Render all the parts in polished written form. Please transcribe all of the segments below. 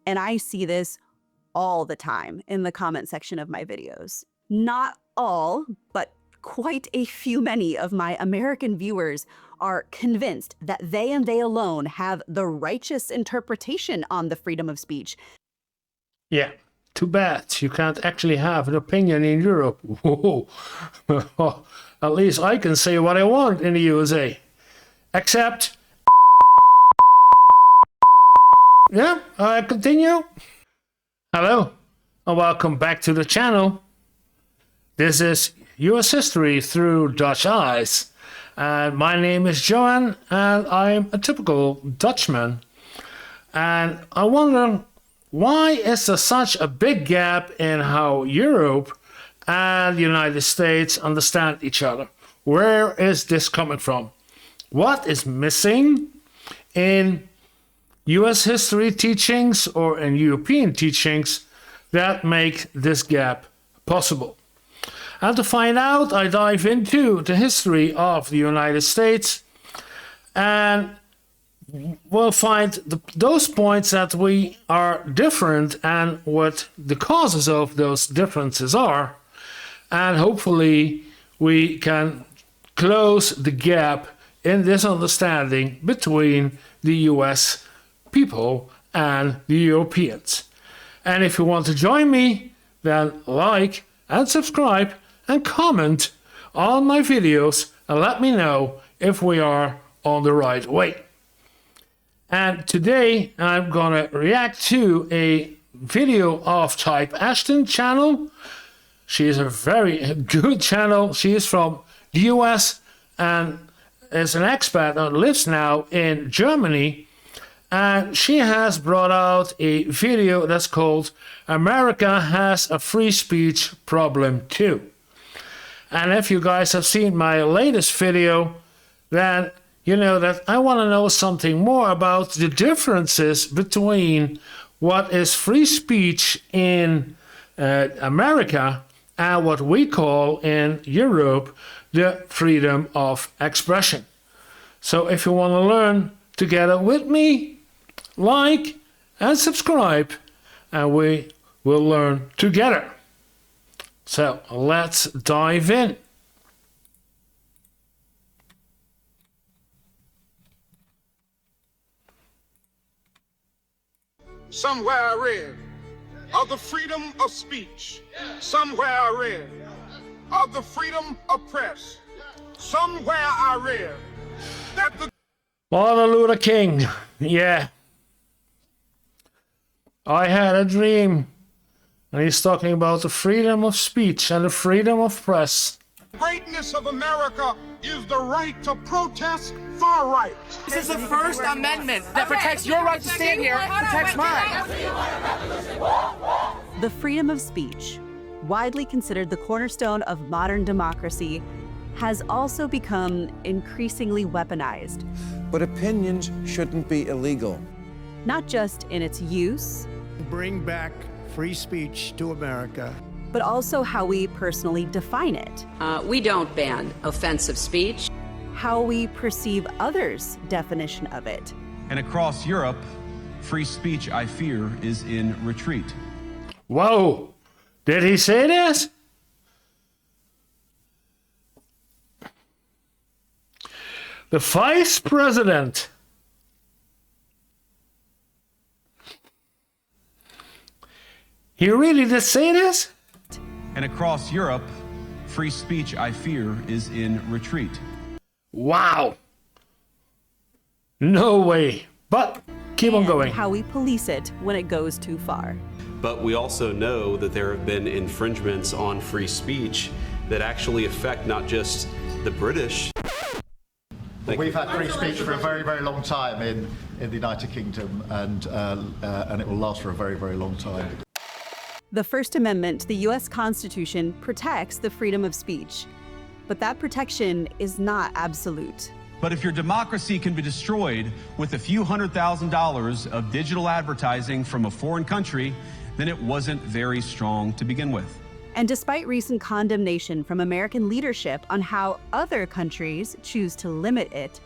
And I see this all the time in the comment section of my videos. Not all, but quite a few many of my American viewers are convinced that they and they alone have the righteous interpretation on the freedom of speech. Yeah, too bad you can't actually have an opinion in Europe. Whoa. At least I can say what I want in the USA. Except... Yeah, I continue. Hello, and welcome back to the channel. This is US History Through Dutch Eyes. And my name is Johan, and I'm a typical Dutchman. And I wonder, why is there such a big gap in how Europe and the United States understand each other? Where is this coming from? What is missing in US history teachings or in European teachings that make this gap possible? And to find out, I dive into the history of the United States, and we'll find those points that we are different and what the causes of those differences are. And hopefully we can close the gap in this understanding between the US people and the Europeans. And if you want to join me, then like and subscribe and comment on my videos and let me know if we are on the right way. And today I'm gonna react to a video of Type Ashton channel. She is a very good channel. She is from the US and is an expat that lives now in Germany. And she has brought out a video that's called America Has a Free Speech Problem Too. And if you guys have seen my latest video, then you know that I want to know something more about the differences between what is free speech in America and what we call in Europe the freedom of expression. So if you want to learn together with me, like and subscribe, and we will learn together. So let's dive in. Somewhere I read of the freedom of speech. Somewhere I read of the freedom of press. Somewhere I read that the Martin Luther King, yeah. I had a dream. And he's talking about the freedom of speech and the freedom of press. greatness of America is the right to protest far right. This is the First Amendment that protects your right to stand here, protects mine. The freedom of speech, widely considered the cornerstone of modern democracy, has also become increasingly weaponized. But opinions shouldn't be illegal. Not just in its use, Bring back free speech to America. but also how we personally define it, We don't ban offensive speech. how we perceive others' definition of it, And across Europe, free speech, I fear, is in retreat. Whoa, did he say this? The vice president. He really did say this? And across Europe, free speech, I fear, is in retreat. Wow. No way. But keep on and going. how we police it when it goes too far. But we also know that there have been infringements on free speech that actually affect not just the British. We've had free speech for a very, very long time in the United Kingdom, and it will last for a very, very long time. The First Amendment to the U.S. Constitution protects the freedom of speech, but that protection is not absolute. But if your democracy can be destroyed with a few $100,000 of digital advertising from a foreign country, then it wasn't very strong to begin with. And despite recent condemnation from American leadership on how other countries choose to limit it,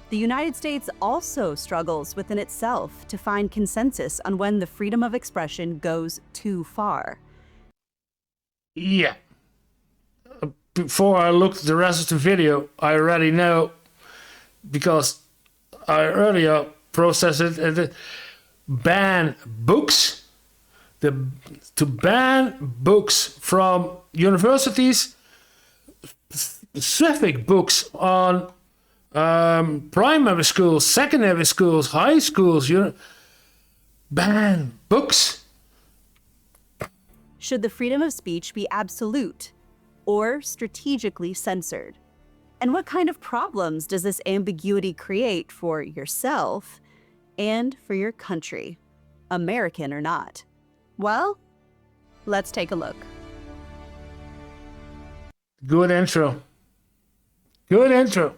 The United States also struggles within itself to find consensus on when the freedom of expression goes too far. Yeah. Before I looked at the rest of the video, I already know, because I earlier processed it, and ban books. To ban books from universities, specific books on primary schools, secondary schools, high schools, ban books. Should the freedom of speech be absolute or strategically censored? And what kind of problems does this ambiguity create for yourself and for your country, American or not? Well, let's take a look. Good intro. Good intro.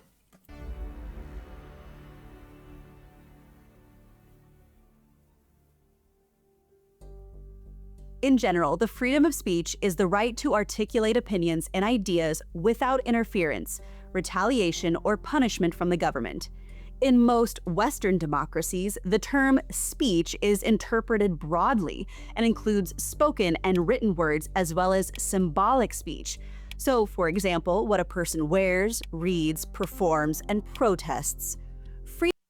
In general, the freedom of speech is the right to articulate opinions and ideas without interference, retaliation, or punishment from the government. In most Western democracies, the term speech is interpreted broadly and includes spoken and written words as well as symbolic speech. So, for example, what a person wears, reads, performs, and protests.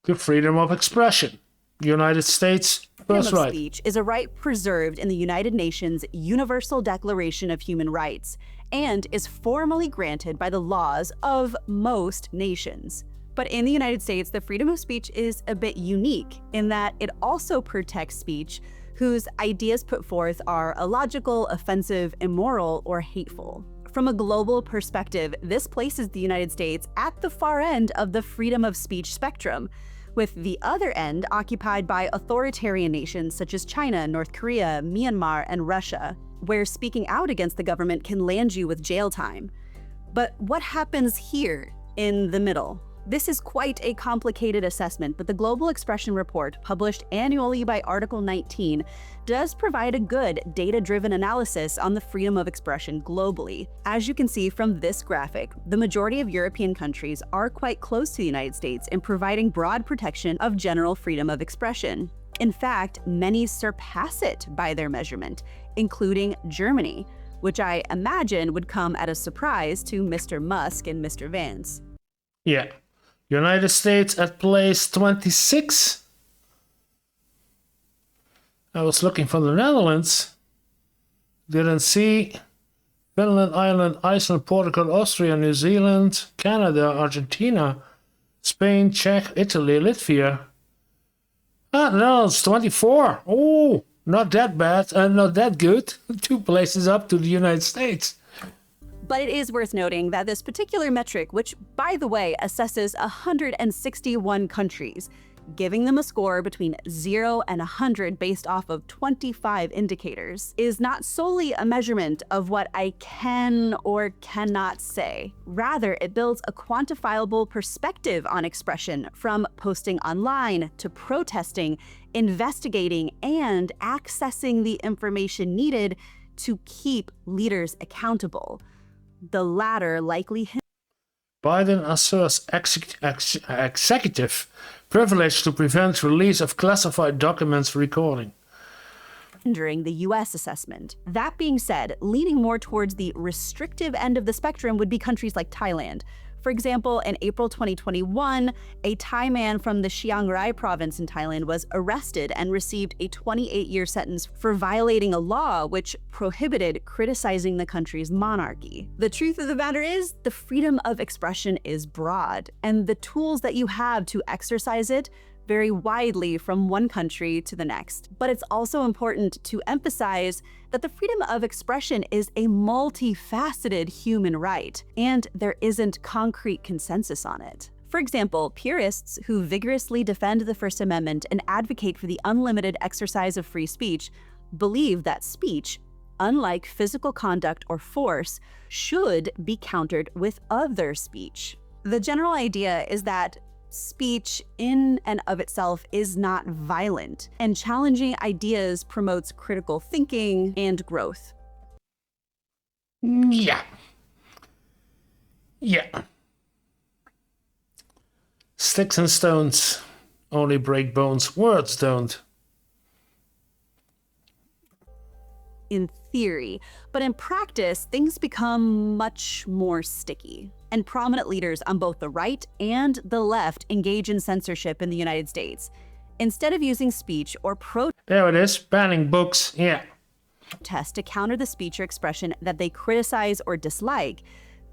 The freedom of expression. United States Freedom first of right. speech is a right preserved in the United Nations Universal Declaration of Human Rights and is formally granted by the laws of most nations. But in the United States, the freedom of speech is a bit unique in that it also protects speech whose ideas put forth are illogical, offensive, immoral, or hateful. From a global perspective, this places the United States at the far end of the freedom of speech spectrum, with the other end occupied by authoritarian nations such as China, North Korea, Myanmar, and Russia, where speaking out against the government can land you with jail time. But what happens here in the middle? This is quite a complicated assessment, but the Global Expression Report, published annually by Article 19, does provide a good data-driven analysis on the freedom of expression globally. As you can see from this graphic, the majority of European countries are quite close to the United States in providing broad protection of general freedom of expression. In fact, many surpass it by their measurement, including Germany, which I imagine would come at a surprise to Mr. Musk and Mr. Vance. Yeah. United States at place 26. I was looking for the Netherlands. Didn't see. Finland, Ireland, Iceland, Portugal, Austria, New Zealand, Canada, Argentina, Spain, Czech, Italy, Latvia. No, it's 24. Oh, not that bad and not that good. 2 places up to the United States. But it is worth noting that this particular metric, which, by the way, assesses 161 countries, giving them a score between 0 and 100 based off of 25 indicators, is not solely a measurement of what I can or cannot say. Rather, it builds a quantifiable perspective on expression, from posting online to protesting, investigating, and accessing the information needed to keep leaders accountable. The latter likely Biden asserts executive privilege to prevent release of classified documents recording. hindering the US assessment. That being said, leaning more towards the restrictive end of the spectrum would be countries like Thailand. For example, in April 2021, a Thai man from the Chiang Rai province in Thailand was arrested and received a 28-year sentence for violating a law which prohibited criticizing the country's monarchy. The truth of the matter is, the freedom of expression is broad, and the tools that you have to exercise it vary widely from one country to the next. But it's also important to emphasize that the freedom of expression is a multifaceted human right, and there isn't concrete consensus on it. For example, purists who vigorously defend the First Amendment and advocate for the unlimited exercise of free speech believe that speech, unlike physical conduct or force, should be countered with other speech. The general idea is that speech in and of itself is not violent, and challenging ideas promotes critical thinking and growth. Yeah. Sticks and stones only break bones, words don't. In theory, but in practice, things become much more sticky. And prominent leaders on both the right and the left engage in censorship in the United States. Instead of using speech or There it is, banning books, yeah. protest to counter the speech or expression that they criticize or dislike,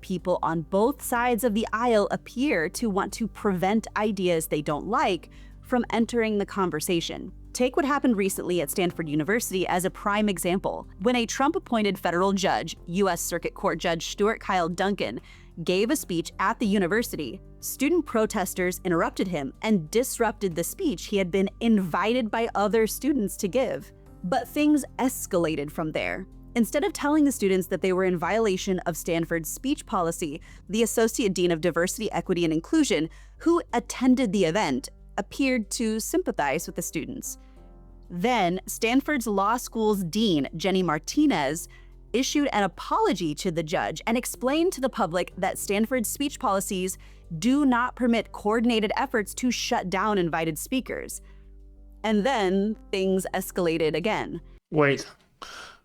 people on both sides of the aisle appear to want to prevent ideas they don't like from entering the conversation. Take what happened recently at Stanford University as a prime example. When a Trump-appointed federal judge, U.S. Circuit Court Judge Stuart Kyle Duncan, gave a speech at the university, student protesters interrupted him and disrupted the speech he had been invited by other students to give. But things escalated from there. Instead of telling the students that they were in violation of Stanford's speech policy, the Associate Dean of Diversity, Equity, and Inclusion, who attended the event, appeared to sympathize with the students. Then, Stanford's law school's dean, Jenny Martinez, issued an apology to the judge and explained to the public that Stanford's speech policies do not permit coordinated efforts to shut down invited speakers. And then things escalated again. Wait,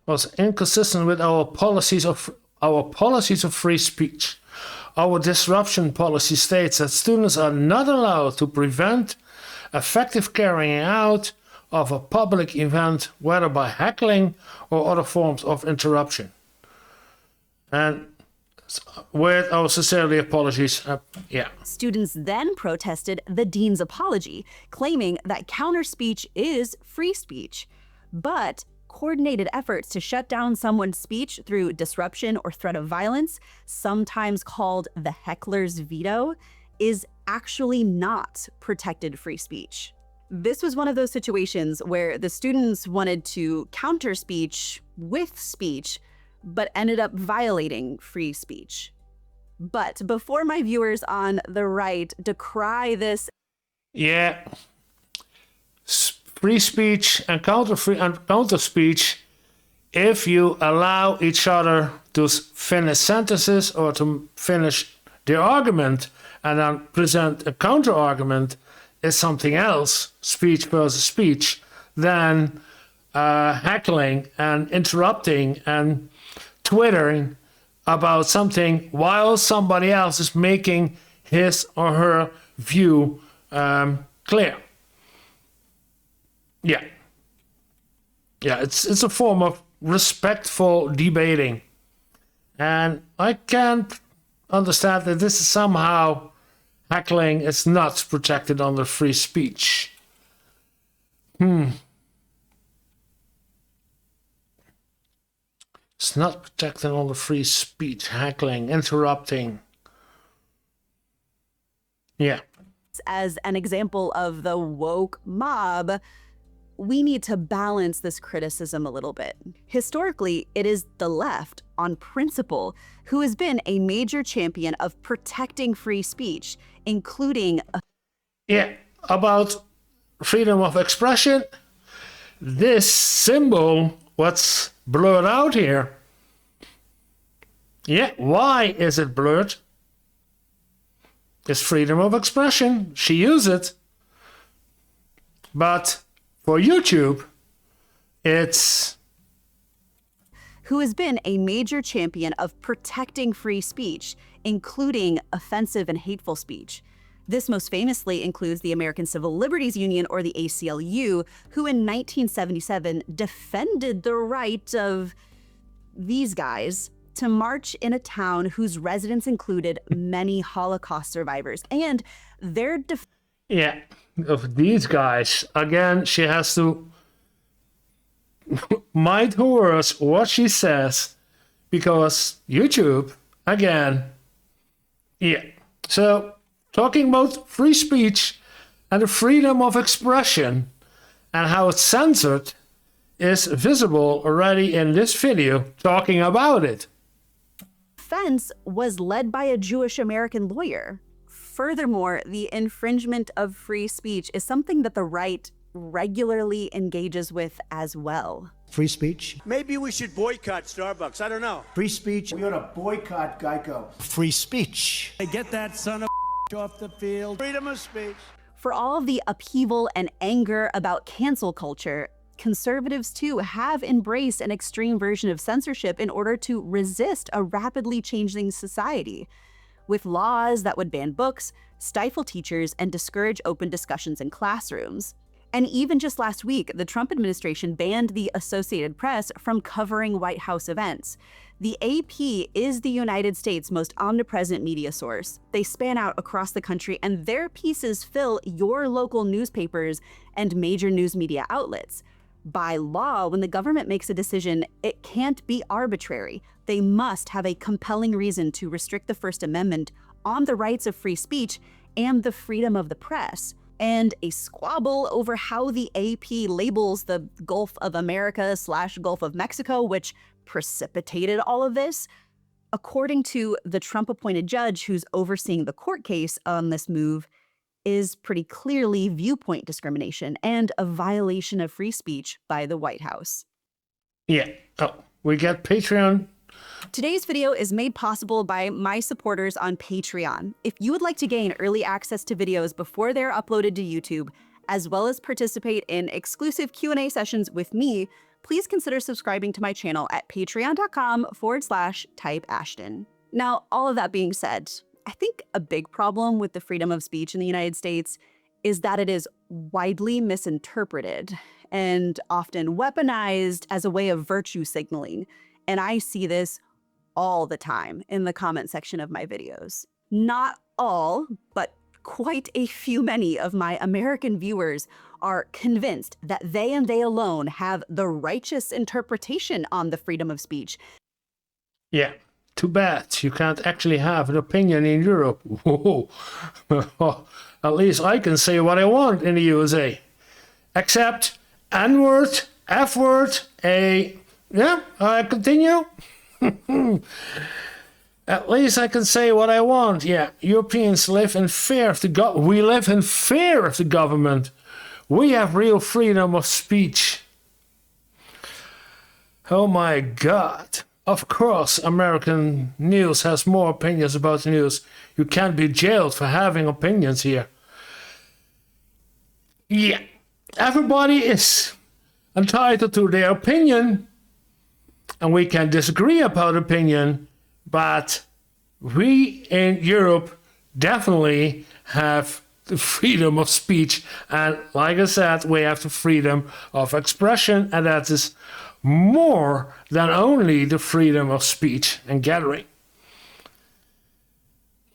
was inconsistent with our policies of free speech. Our disruption policy states that students are not allowed to prevent effective carrying out of a public event, whether by heckling or other forms of interruption. And with our sincerely apologies, yeah. Students then protested the dean's apology, claiming that counter speech is free speech. But coordinated efforts to shut down someone's speech through disruption or threat of violence, sometimes called the heckler's veto, is actually not protected free speech. This was one of those situations where the students wanted to counter speech with speech, but ended up violating free speech. But before my viewers on the right decry this, yeah, free speech and counter speech, if you allow each other to finish sentences or to finish their argument and then present a counter argument, is something else, speech versus speech, than heckling and interrupting and twittering about something while somebody else is making his or her view clear. Yeah, it's a form of respectful debating, and I can't understand that this is somehow heckling is not protected under free speech. It's not protected under free speech. Heckling, interrupting. Yeah. as an example of the woke mob, we need to balance this criticism a little bit. Historically, it is the left, on principle, who has been a major champion of protecting free speech, including about freedom of expression. This symbol, what's blurred out here. Why is it blurred? It's freedom of expression. She used it. But for YouTube, it's... who has been a major champion of protecting free speech, including offensive and hateful speech. This most famously includes the American Civil Liberties Union, or the ACLU, who in 1977 defended the right of these guys to march in a town whose residents included many Holocaust survivors. And their of these guys, again, she has to mind her words, what she says, because YouTube, again, So, talking about free speech and the freedom of expression and how it's censored is visible already in this video talking about it. Defense was led by a Jewish American lawyer. Furthermore, the infringement of free speech is something that the right regularly engages with as well. Free speech. Maybe we should boycott Starbucks. I don't know. Free speech. We ought to boycott Geico. Free speech. Get that son of off the field. Freedom of speech. For all of the upheaval and anger about cancel culture, conservatives too have embraced an extreme version of censorship in order to resist a rapidly changing society, with laws that would ban books, stifle teachers, and discourage open discussions in classrooms. And even just last week, the Trump administration banned the Associated Press from covering White House events. The AP is the United States' most omnipresent media source. They span out across the country, and their pieces fill your local newspapers and major news media outlets. By law, when the government makes a decision, it can't be arbitrary. They must have a compelling reason to restrict the First Amendment on the rights of free speech and the freedom of the press. And a squabble over how the AP labels the Gulf of America / Gulf of Mexico, which precipitated all of this. According to the Trump-appointed judge who's overseeing the court case on this move, is pretty clearly viewpoint discrimination and a violation of free speech by the White House. Yeah. Oh, we got Patreon. Today's video is made possible by my supporters on Patreon. If you would like to gain early access to videos before they're uploaded to YouTube, as well as participate in exclusive Q&A sessions with me, please consider subscribing to my channel at patreon.com/Type Ashton. Now, all of that being said, I think a big problem with the freedom of speech in the United States is that it is widely misinterpreted and often weaponized as a way of virtue signaling. And I see this all the time in the comment section of my videos. Not all, but quite a few many of my American viewers are convinced that they and they alone have the righteous interpretation on the freedom of speech. Yeah. Too bad you can't actually have an opinion in Europe. Whoa. At least I can say what I want in the USA. Except N-word, F-word, continue. At least I can say what I want. Yeah, Europeans live in fear of the we live in fear of the government. We have real freedom of speech. Oh my God. Of course, American news has more opinions about the news. You can't be jailed for having opinions here. Yeah, everybody is entitled to their opinion, and we can disagree about opinion, but we in Europe definitely have the freedom of speech, and like I said, we have the freedom of expression, and that is more than only the freedom of speech and gathering.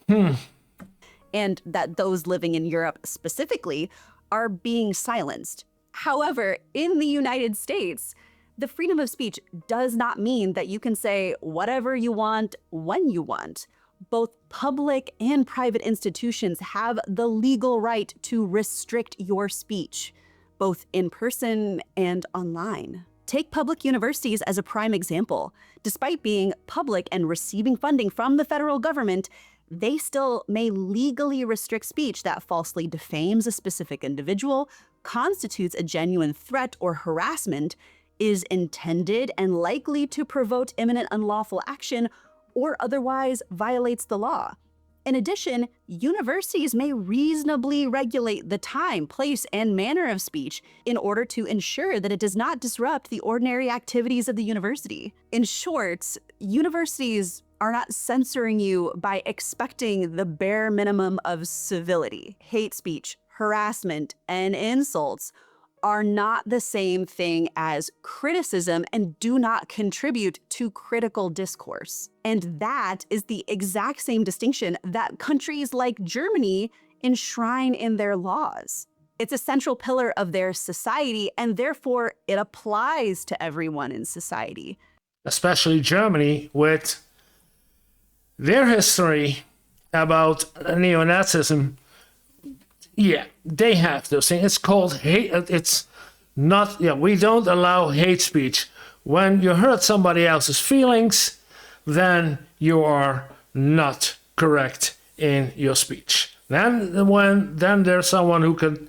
And that those living in Europe specifically are being silenced. However, in the United States, the freedom of speech does not mean that you can say whatever you want when you want. Both public and private institutions have the legal right to restrict your speech, both in person and online. Take public universities as a prime example. Despite being public and receiving funding from the federal government, they still may legally restrict speech that falsely defames a specific individual, constitutes a genuine threat or harassment, is intended and likely to provoke imminent unlawful action, or otherwise violates the law. In addition, universities may reasonably regulate the time, place, and manner of speech in order to ensure that it does not disrupt the ordinary activities of the university. In short, universities are not censoring you by expecting the bare minimum of civility. Hate speech, harassment, and insults are not the same thing as criticism and do not contribute to critical discourse. And that is the exact same distinction that countries like Germany enshrine in their laws. It's a central pillar of their society, and therefore it applies to everyone in society. Especially Germany, with their history about neo-Nazism. Yeah, they have those things. It's called hate. It's not, we don't allow hate speech. When you hurt somebody else's feelings, then you are not correct in your speech. Then there's someone who can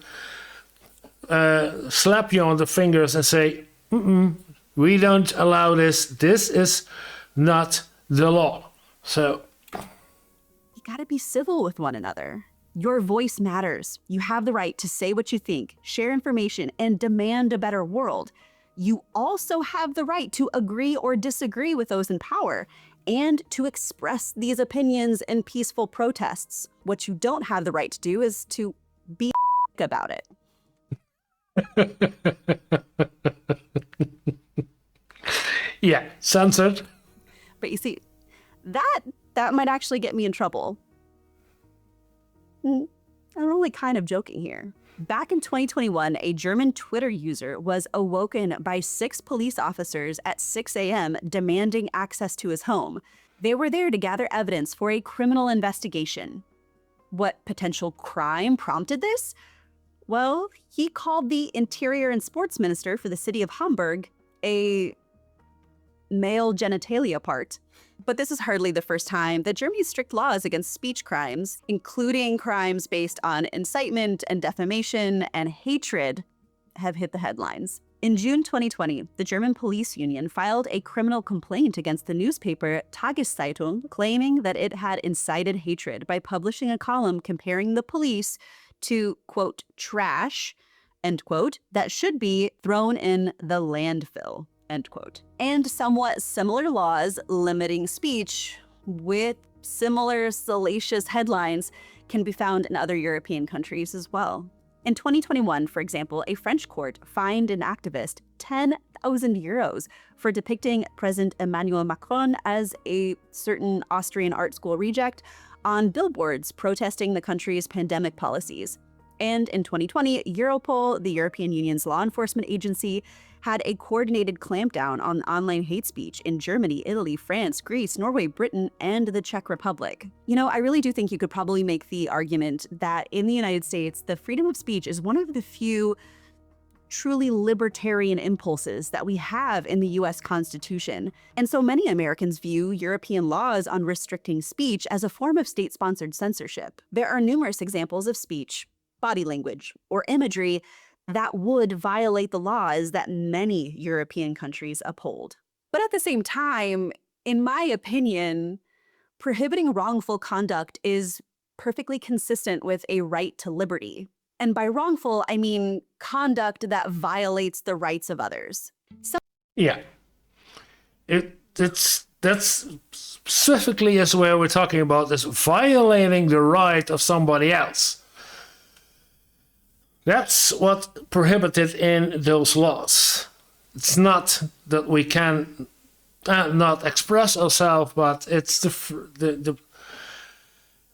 slap you on the fingers and say, we don't allow this. This is not the law. So you gotta be civil with one another. Your voice matters. You have the right to say what you think, share information, and demand a better world. You also have the right to agree or disagree with those in power and to express these opinions in peaceful protests. What you don't have the right to do is to be about it. Yeah, censored. But you see, that might actually get me in trouble. I'm only kind of joking here. Back in 2021, a German Twitter user was awoken by 6 police officers at 6 a.m. demanding access to his home. They were there to gather evidence for a criminal investigation. What potential crime prompted this? Well, he called the Interior and Sports Minister for the city of Hamburg a male genitalia part. But this is hardly the first time that Germany's strict laws against speech crimes, including crimes based on incitement and defamation and hatred, have hit the headlines. In June 2020, the German police union filed a criminal complaint against the newspaper Tageszeitung, claiming that it had incited hatred by publishing a column comparing the police to, quote, trash, end quote, that should be thrown in the landfill, end quote. And somewhat similar laws limiting speech with similar salacious headlines can be found in other European countries as well. In 2021, for example, a French court fined an activist 10,000 euros for depicting President Emmanuel Macron as a certain Austrian art school reject on billboards protesting the country's pandemic policies. And in 2020, Europol, the European Union's law enforcement agency, had a coordinated clampdown on online hate speech in Germany, Italy, France, Greece, Norway, Britain, and the Czech Republic. You know, I really do think you could probably make the argument that in the United States, the freedom of speech is one of the few truly libertarian impulses that we have in the US Constitution. And so many Americans view European laws on restricting speech as a form of state-sponsored censorship. There are numerous examples of speech, body language, or imagery that would violate the laws that many European countries uphold. But at the same time, in my opinion, prohibiting wrongful conduct is perfectly consistent with a right to liberty. And by wrongful, I mean conduct that violates the rights of others. So Yeah. That's specifically is where we're talking about this violating the right of somebody else. That's what prohibited in those laws. It's not that we can not express ourselves, but it's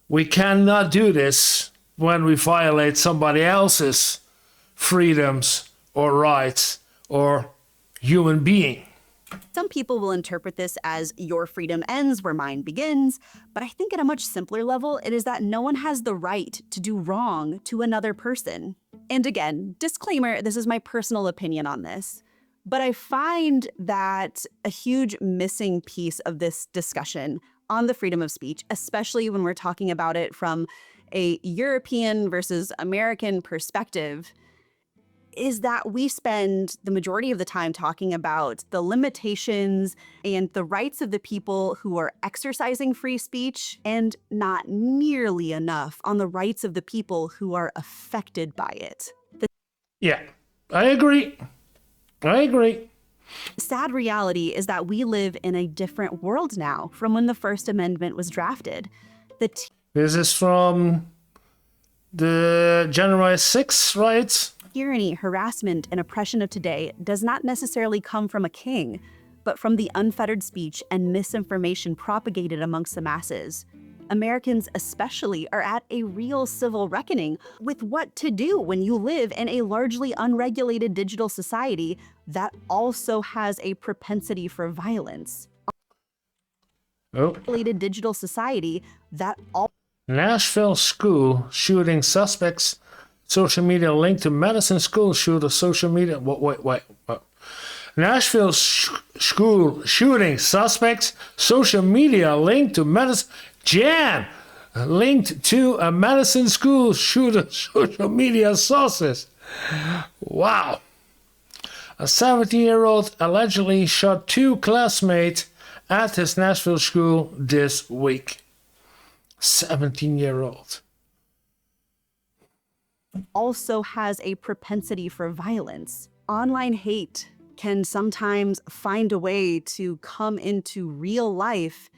we cannot do this when we violate somebody else's freedoms or rights or human being. some people will interpret this as your freedom ends where mine begins, but I think at a much simpler level, it is that no one has the right to do wrong to another person. And again, disclaimer, this is my personal opinion on this, but I find that a huge missing piece of this discussion on the freedom of speech, especially when we're talking about it from a European versus American perspective, is that we spend the majority of the time talking about the limitations and the rights of the people who are exercising free speech, and not nearly enough on the rights of the people who are affected by it. Yeah, I agree. The sad reality is that we live in a different world now from when the First Amendment was drafted. This is from the January 6th, right? Tyranny, harassment, and oppression of today does not necessarily come from a king, but from the unfettered speech and misinformation propagated amongst the masses. Americans especially are at a real civil reckoning with what to do when you live in a largely unregulated digital society that also has a propensity for violence. Unregulated digital society that Nashville school shooting suspects. Social media linked to Madison school shooter. Social media. Wait. Nashville school shooting suspects. Social media linked to Madison. Jan linked to a Madison school shooter. Social media sources. Wow. A 17-year-old allegedly shot 2 classmates at his Nashville school this week. 17-year-old. also has a propensity for violence. Online hate can sometimes find a way to come into real life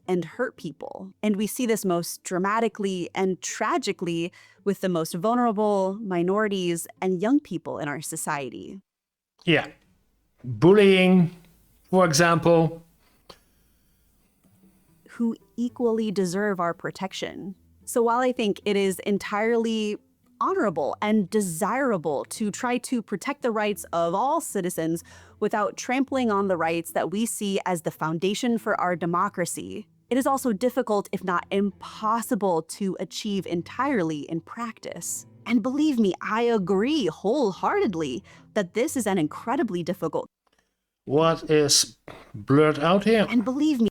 and hurt people. And we see this most dramatically and tragically with the most vulnerable, minorities, and young people in our society. Yeah. Bullying, for example. Who equally deserve our protection. So while I think it is entirely honorable and desirable to try to protect the rights of all citizens without trampling on the rights that we see as the foundation for our democracy, it is also difficult, if not impossible, to achieve entirely in practice. And believe me, I agree wholeheartedly that this is an incredibly difficult. What is blurred out here? And believe me,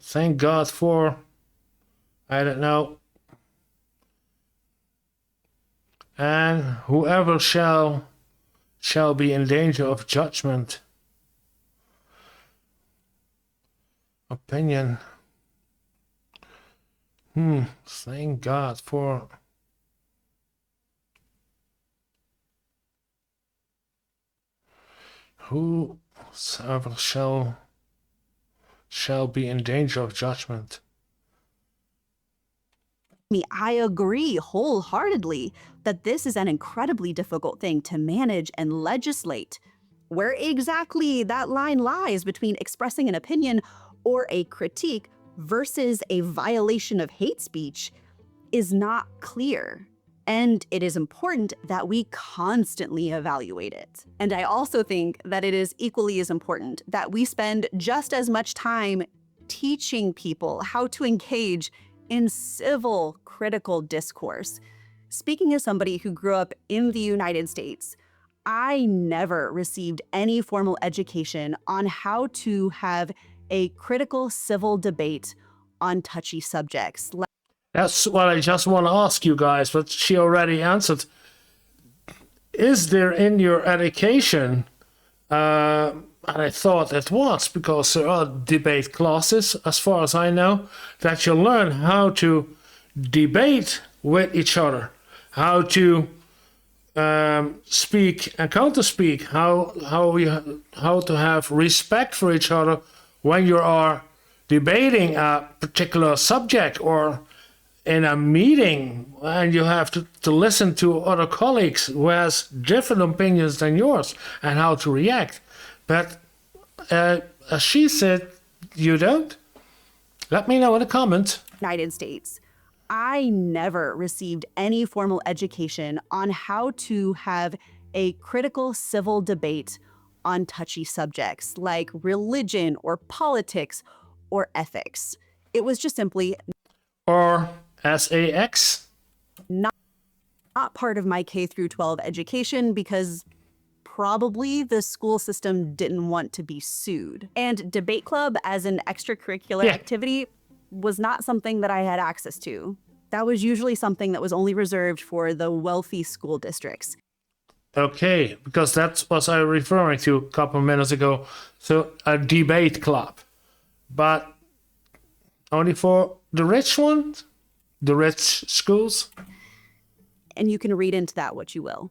Thank God for, I don't know. And whoever shall be in danger of judgment. Opinion. Thank God for. Whosoever shall be in danger of judgment. I agree wholeheartedly that this is an incredibly difficult thing to manage and legislate. Where exactly that line lies between expressing an opinion or a critique versus a violation of hate speech is not clear. And it is important that we constantly evaluate it. And I also think that it is equally as important that we spend just as much time teaching people how to engage in civil, critical discourse. Speaking as somebody who grew up in the United States, I never received any formal education on how to have a critical civil debate on touchy subjects. That's what I just want to ask you guys, but she already answered. Is there in your education, and I thought it was, because there are debate classes, as far as I know, that you learn how to debate with each other, how to speak and counter-speak, how to have respect for each other when you are debating a particular subject or in a meeting, and you have to listen to other colleagues who has different opinions than yours and how to react. But as she said, you don't? Let me know in the comments. United States. I never received any formal education on how to have a critical civil debate on touchy subjects like religion or politics or ethics. It was just simply or SAX? Not part of my K through 12 education because probably the school system didn't want to be sued. And debate club as an extracurricular activity was not something that I had access to. That was usually something that was only reserved for the wealthy school districts. Okay, because that's what I was referring to a couple of minutes ago. So a debate club, but only for the rich ones, the rich schools. And you can read into that what you will.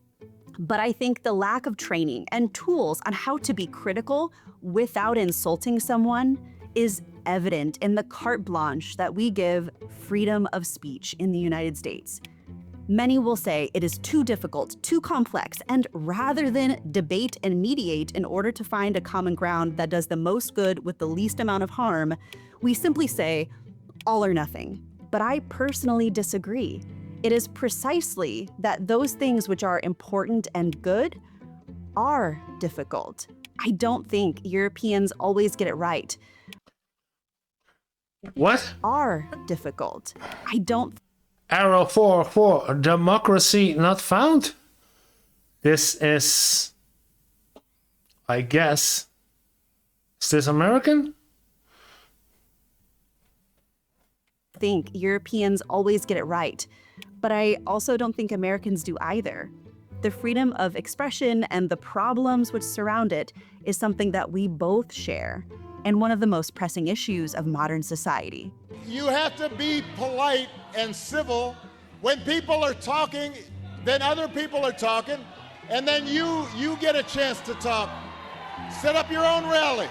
But I think the lack of training and tools on how to be critical without insulting someone is evident in the carte blanche that we give freedom of speech in the United States. Many will say it is too difficult, too complex, and rather than debate and mediate in order to find a common ground that does the most good with the least amount of harm, we simply say all or nothing. But I personally disagree. It is precisely that those things which are important and good are difficult. I don't think Europeans always get it right. What? Are difficult. I don't. Arrow 4, democracy not found. This is, I guess, is this American? Think Europeans always get it right, but I also don't think Americans do either. The freedom of expression and the problems which surround it is something that we both share. and one of the most pressing issues of modern society. You have to be polite and civil when people are talking, then other people are talking, and then you get a chance to talk. Set up your own rally.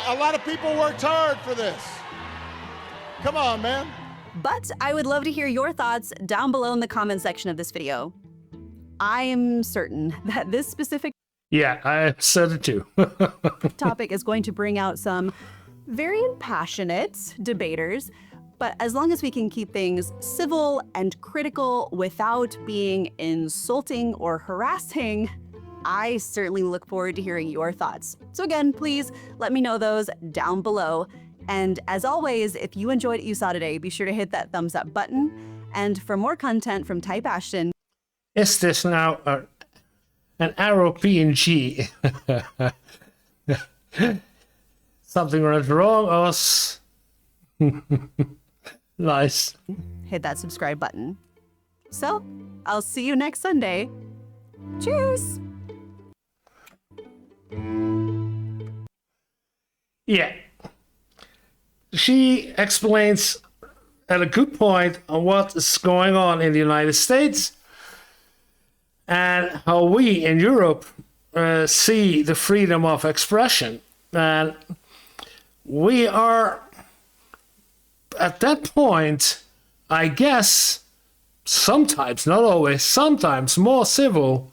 A lot of people worked hard for this. Come on, man. But I would love to hear your thoughts down below in the comment section of this video. I am certain that this specific Yeah, I said it too. topic is going to bring out some very passionate debaters, but as long as we can keep things civil and critical without being insulting or harassing, I certainly look forward to hearing your thoughts. So again, please let me know those down below. And as always, if you enjoyed what you saw today, be sure to hit that thumbs up button. And for more content from Type Ashton, Is this now an arrow PNG? Something went wrong or nice. hit that subscribe button. So I'll see you next Sunday. Cheers! Yeah. She explains at a good point on what is going on in the United States and how we in Europe see the freedom of expression. And we are at that point, I guess, sometimes, not always, sometimes more civil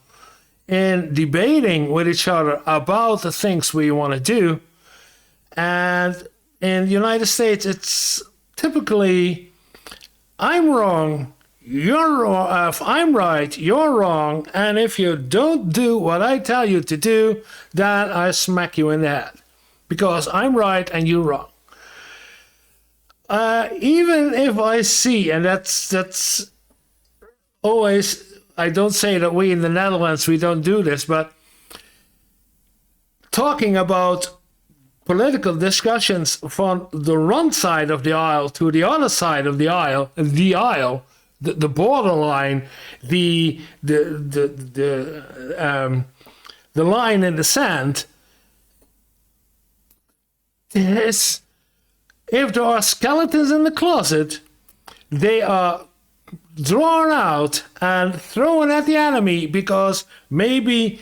in debating with each other about the things we want to do. And in the United States, it's typically, I'm wrong, you're wrong. If I'm right, you're wrong. And if you don't do what I tell you to do, then I smack you in the head. Because I'm right and you're wrong. Even if I see, and that's always, I don't say that we in the Netherlands, we don't do this, but talking about political discussions from the one side of the aisle to the other side of the aisle, the borderline, the line in the sand, is, if there are skeletons in the closet, they are drawn out and thrown at the enemy because maybe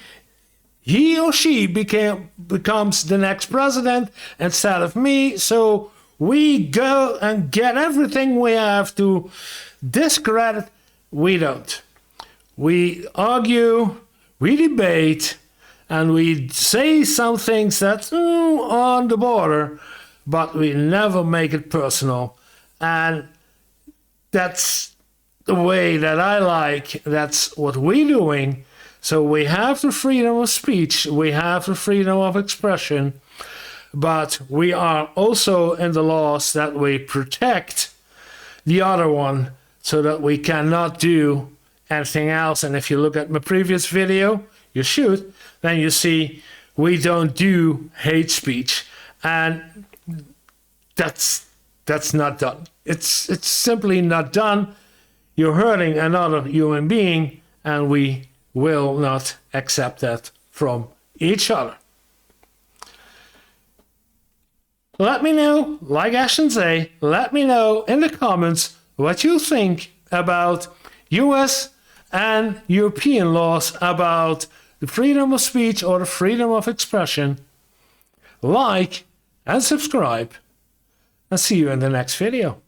he or she becomes the next president instead of me. So we go and get everything we have to discredit. We don't. We argue, we debate, and we say some things that's on the border, but we never make it personal. And that's the way that I like. That's what we're doing. So we have the freedom of speech, we have the freedom of expression, but we are also in the laws that we protect the other one so that we cannot do anything else. And if you look at my previous video, you should, then you see we don't do hate speech. And that's not done. It's simply not done. You're hurting another human being, and we will not accept that from each other. Let me know, like Ashton say, let me know in the comments what you think about US and European laws about the freedom of speech or the freedom of expression. Like and subscribe, and see you in the next video.